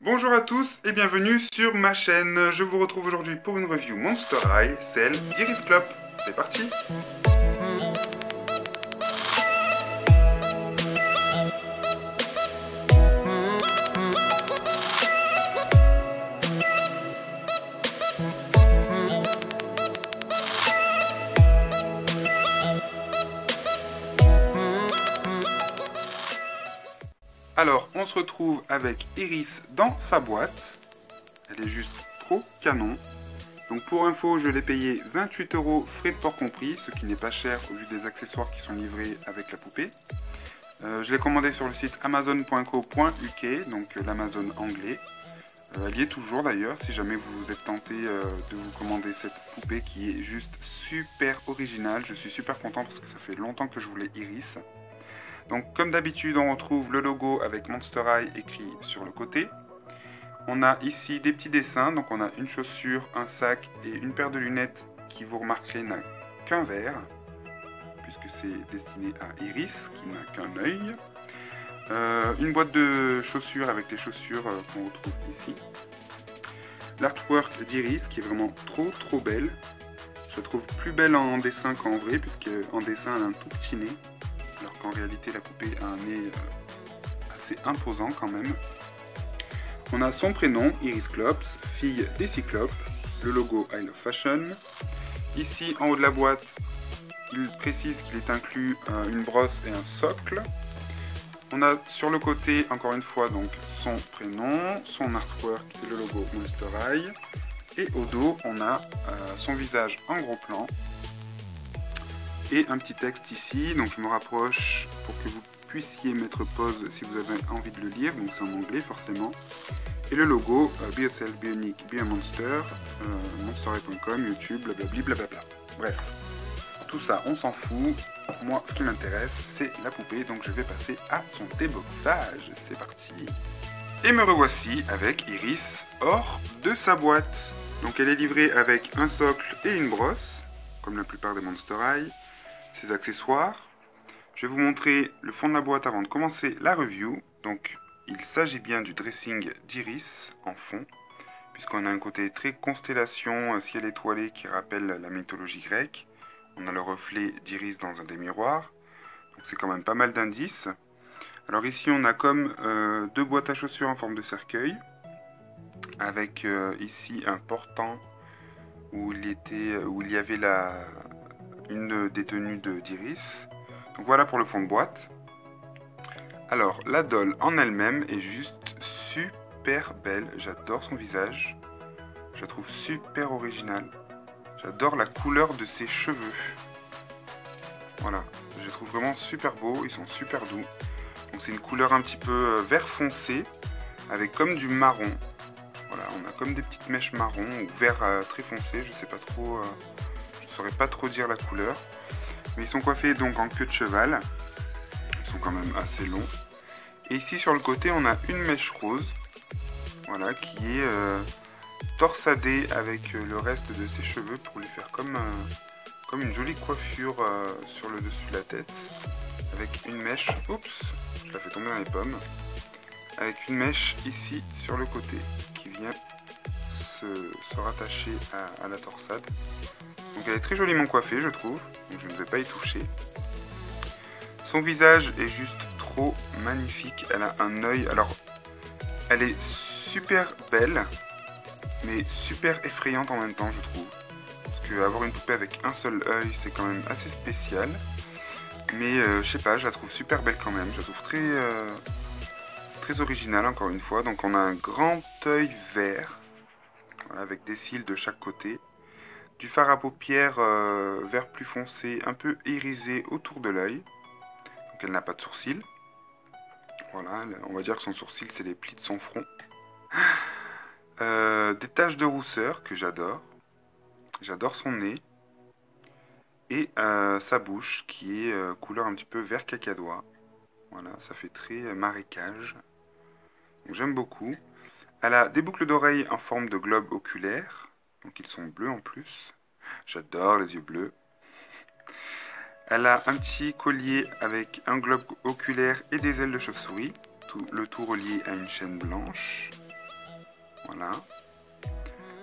Bonjour à tous et bienvenue sur ma chaîne. Je vous retrouve aujourd'hui pour une review Monster High, celle d'Iris Club. C'est parti! Alors, on se retrouve avec Iris dans sa boîte. Elle est juste trop canon. Donc pour info, je l'ai payé 28 € frais de port compris, ce qui n'est pas cher au vu des accessoires qui sont livrés avec la poupée. Je l'ai commandé sur le site amazon.co.uk, donc l'Amazon anglais. Elle y est toujours d'ailleurs, si jamais vous êtes tenté de vous commander cette poupée qui est juste super originale. Je suis super content parce que ça fait longtemps que je voulais Iris. Donc comme d'habitude, on retrouve le logo avec Monster High écrit sur le côté. On a ici des petits dessins, donc on a une chaussure, un sac et une paire de lunettes qui, vous remarquerez, n'a qu'un verre, puisque c'est destiné à Iris qui n'a qu'un œil. Une boîte de chaussures avec les chaussures qu'on retrouve ici. L'artwork d'Iris qui est vraiment trop belle. Je la trouve plus belle en dessin qu'en vrai, puisque en dessin elle a un tout petit nez, alors qu'en réalité la poupée a un nez assez imposant quand même. On a son prénom, Iris Clops, fille des Cyclopes, le logo I Love Fashion. Ici, en haut de la boîte, il précise qu'il est inclus une brosse et un socle. On a sur le côté, encore une fois, donc son prénom, son artwork et le logo Monster High. Et au dos, on a son visage en gros plan. Et un petit texte ici, donc je me rapproche pour que vous puissiez mettre pause si vous avez envie de le lire, donc c'est en anglais forcément. Et le logo, Be Yourself, Be Unique, Be a Monster, monsterhigh.com, YouTube, blablabla. Bref, tout ça on s'en fout. Moi ce qui m'intéresse c'est la poupée, donc je vais passer à son déboxage. C'est parti. Et me revoici avec Iris hors de sa boîte. Donc elle est livrée avec un socle et une brosse, comme la plupart des Monster High. Ses accessoires. Je vais vous montrer le fond de la boîte avant de commencer la review. Donc il s'agit bien du dressing d'Iris en fond, puisqu'on a un côté très constellation, ciel étoilé qui rappelle la mythologie grecque. On a le reflet d'Iris dans un des miroirs, donc c'est quand même pas mal d'indices. Alors ici on a comme deux boîtes à chaussures en forme de cercueil, avec ici un portant où il y avait une des tenues d'Iris. Donc voilà pour le fond de boîte. Alors la doll en elle-même est juste super belle, j'adore son visage, je la trouve super originale, j'adore la couleur de ses cheveux. Voilà, je les trouve vraiment super beaux, ils sont super doux. Donc c'est une couleur un petit peu vert foncé, avec comme du marron. Voilà, on a comme des petites mèches marron ou vert très foncé, je sais pas trop, je saurais pas trop dire la couleur. Mais ils sont coiffés donc en queue de cheval. Ils sont quand même assez longs. Et ici sur le côté on a une mèche rose. Voilà, qui est torsadée avec le reste de ses cheveux pour lui faire comme une jolie coiffure sur le dessus de la tête. Avec une mèche, oups, je la fais tomber dans les pommes. Avec une mèche ici sur le côté qui vient se rattacher à la torsade. Donc elle est très joliment coiffée je trouve, donc je ne vais pas y toucher. Son visage est juste trop magnifique, elle a un œil, alors elle est super belle, mais super effrayante en même temps je trouve. Parce qu'avoir une poupée avec un seul œil c'est quand même assez spécial. Mais je sais pas, je la trouve super belle quand même, je la trouve très originale encore une fois. Donc on a un grand œil vert, voilà, avec des cils de chaque côté. Du fard à paupières vert plus foncé, un peu irisé autour de l'œil. Donc elle n'a pas de sourcils. Voilà, on va dire que son sourcil c'est les plis de son front. Des taches de rousseur que j'adore. J'adore son nez. Et sa bouche qui est couleur un petit peu vert cacadois. Voilà, ça fait très marécage. Donc j'aime beaucoup. Elle a des boucles d'oreilles en forme de globe oculaire. Donc ils sont bleus en plus. J'adore les yeux bleus. Elle a un petit collier avec un globe oculaire et des ailes de chauve-souris. Le tout relié à une chaîne blanche. Voilà.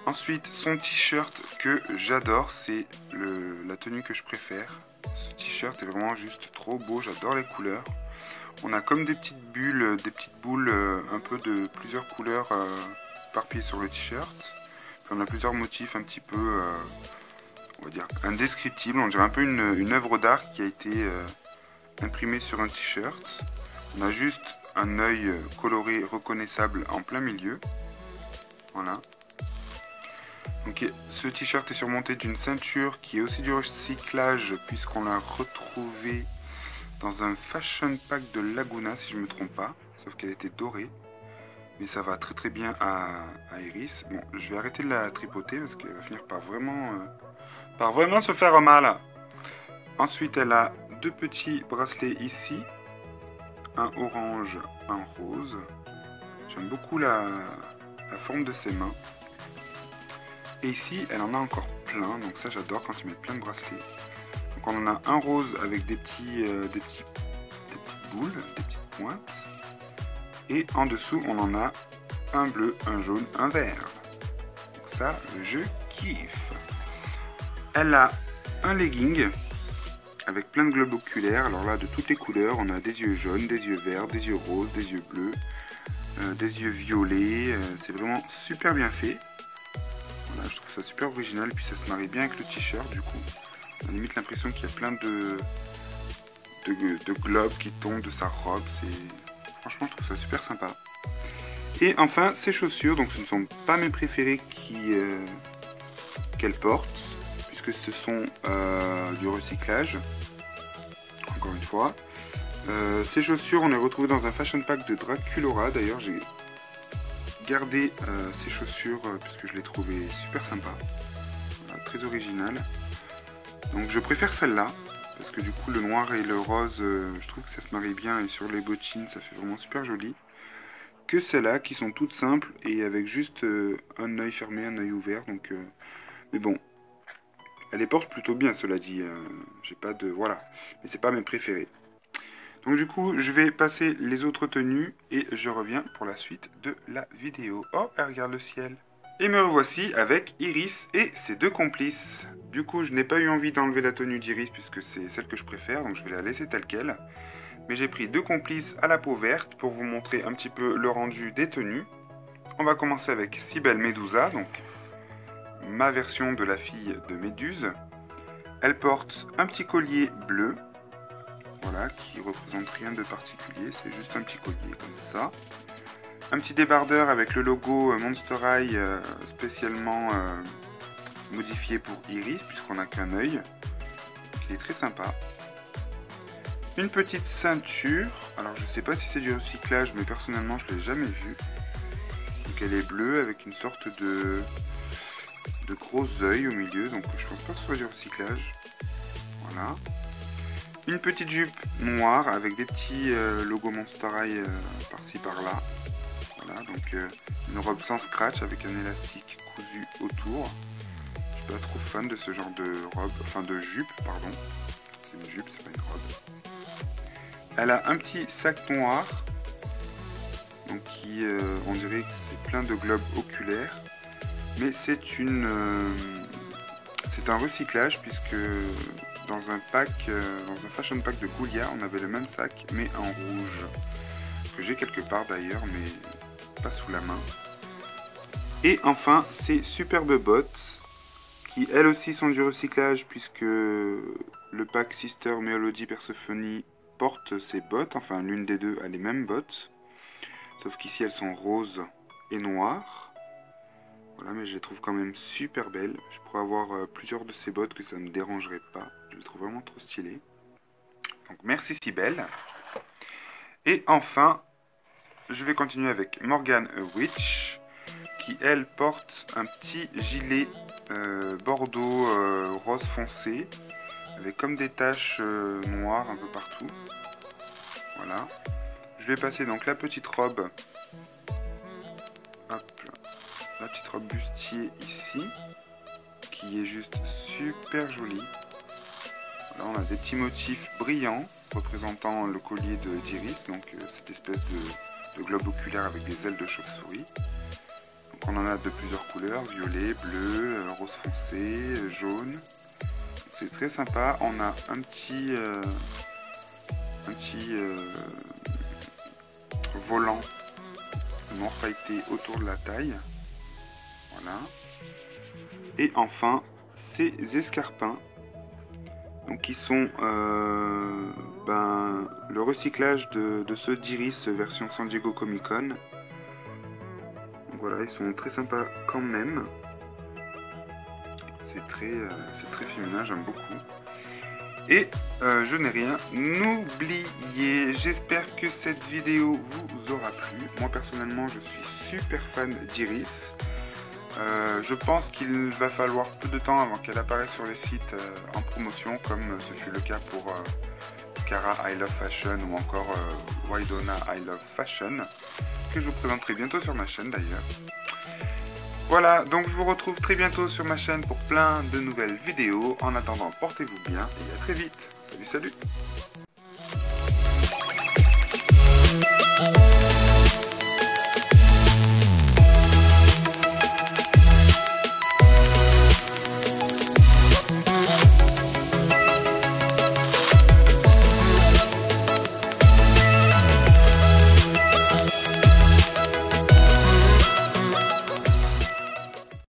Ensuite, son t-shirt que j'adore, c'est la tenue que je préfère. Ce t-shirt est vraiment juste trop beau, j'adore les couleurs. On a comme des petites bulles, des petites boules un peu de plusieurs couleurs éparpillées sur le t-shirt. On a plusieurs motifs un petit peu, on va dire, indescriptibles. On dirait un peu une œuvre d'art qui a été imprimée sur un t-shirt. On a juste un œil coloré reconnaissable en plein milieu. Voilà. Donc ce t-shirt est surmonté d'une ceinture qui est aussi du recyclage puisqu'on l'a retrouvé dans un fashion pack de Laguna si je ne me trompe pas, sauf qu'elle était dorée. Mais ça va très très bien à Iris. Bon, je vais arrêter de la tripoter parce qu'elle va finir par vraiment se faire mal. Ensuite, elle a deux petits bracelets ici, un orange, un rose. J'aime beaucoup la forme de ses mains. Et ici, elle en a encore plein, donc ça j'adore quand ils mettent plein de bracelets. Donc on en a un rose avec des petites boules, des petites pointes. Et en dessous, on en a un bleu, un jaune, un vert. Donc ça, je kiffe. Elle a un legging avec plein de globes oculaires. Alors là, de toutes les couleurs, on a des yeux jaunes, des yeux verts, des yeux roses, des yeux bleus, des yeux violets. C'est vraiment super bien fait. Voilà, je trouve ça super original, puis ça se marie bien avec le t-shirt du coup. On a limite l'impression qu'il y a plein de globes qui tombent de sa robe. Franchement, je trouve ça super sympa. Et enfin, ses chaussures, donc ce ne sont pas mes préférés qu'elle porte, puisque ce sont du recyclage, encore une fois. Ces chaussures, on les retrouve dans un fashion pack de Draculora. D'ailleurs, j'ai gardé ces chaussures puisque je les trouvais super sympas, voilà, très originales. Donc je préfère celle-là parce que du coup le noir et le rose, je trouve que ça se marie bien et sur les bottines ça fait vraiment super joli. Que celles-là qui sont toutes simples et avec juste un œil fermé, un œil ouvert. Donc, mais bon, elle les porte plutôt bien, cela dit. J'ai pas de voilà, mais c'est pas mes préférés. Donc du coup, je vais passer les autres tenues et je reviens pour la suite de la vidéo. Oh, elle regarde le ciel. Et me revoici avec Iris et ses deux complices. Du coup, je n'ai pas eu envie d'enlever la tenue d'Iris puisque c'est celle que je préfère, donc je vais la laisser telle qu'elle. Mais j'ai pris deux complices à la peau verte pour vous montrer un petit peu le rendu des tenues. On va commencer avec Cybelle Medusa, donc ma version de la fille de Méduse. Elle porte un petit collier bleu. Voilà, qui représente rien de particulier, c'est juste un petit collier comme ça. Un petit débardeur avec le logo Monster High spécialement modifié pour Iris, puisqu'on n'a qu'un œil. Donc il est très sympa. Une petite ceinture, alors je sais pas si c'est du recyclage, mais personnellement je l'ai jamais vu. Donc elle est bleue avec une sorte de gros œil au milieu, donc je pense pas que ce soit du recyclage. Voilà. Une petite jupe noire avec des petits logos Monster High par-ci par-là. Voilà, donc une robe sans scratch avec un élastique cousu autour. Je suis pas trop fan de ce genre de robe, enfin de jupe, pardon. C'est une jupe, c'est pas une robe. Elle a un petit sac noir, donc qui, on dirait que c'est plein de globes oculaires. Mais c'est un recyclage puisque dans un fashion pack de Goulia, on avait le même sac mais en rouge, que j'ai quelque part d'ailleurs, mais pas sous la main. Et enfin, ces superbes bottes, qui elles aussi sont du recyclage puisque le pack Sister Melody Persephone porte ces bottes, enfin l'une des deux a les mêmes bottes, sauf qu'ici elles sont roses et noires. Voilà, mais je les trouve quand même super belles. Je pourrais avoir plusieurs de ces bottes que ça ne me dérangerait pas. Je les trouve vraiment trop stylées. Donc merci Cybelle. Et enfin, je vais continuer avec Morgan Witch, qui elle porte un petit gilet bordeaux rose foncé, avec comme des taches noires un peu partout. Voilà. Je vais passer donc la petite robe. Hop. La petite robe bustier ici, qui est juste super jolie. Là, on a des petits motifs brillants représentant le collier d'Iris, donc cette espèce de globe oculaire avec des ailes de chauve-souris. Donc On en a de plusieurs couleurs, violet, bleu, rose foncé, jaune. C'est très sympa. On a un petit volant noir pailleté autour de la taille. Voilà. Et enfin, ces escarpins. Donc qui sont le recyclage de ceux d'Iris version San Diego Comic Con. Donc voilà, ils sont très sympas quand même. C'est très féminin, j'aime beaucoup. Et je n'ai rien oublié. J'espère que cette vidéo vous aura plu. Moi personnellement, je suis super fan d'Iris. Je pense qu'il va falloir peu de temps avant qu'elle apparaisse sur les sites en promotion, comme ce fut le cas pour Cara I Love Fashion ou encore Wydonna I Love Fashion, que je vous présenterai bientôt sur ma chaîne d'ailleurs. Voilà, donc je vous retrouve très bientôt sur ma chaîne pour plein de nouvelles vidéos. En attendant, portez-vous bien et à très vite. Salut, salut!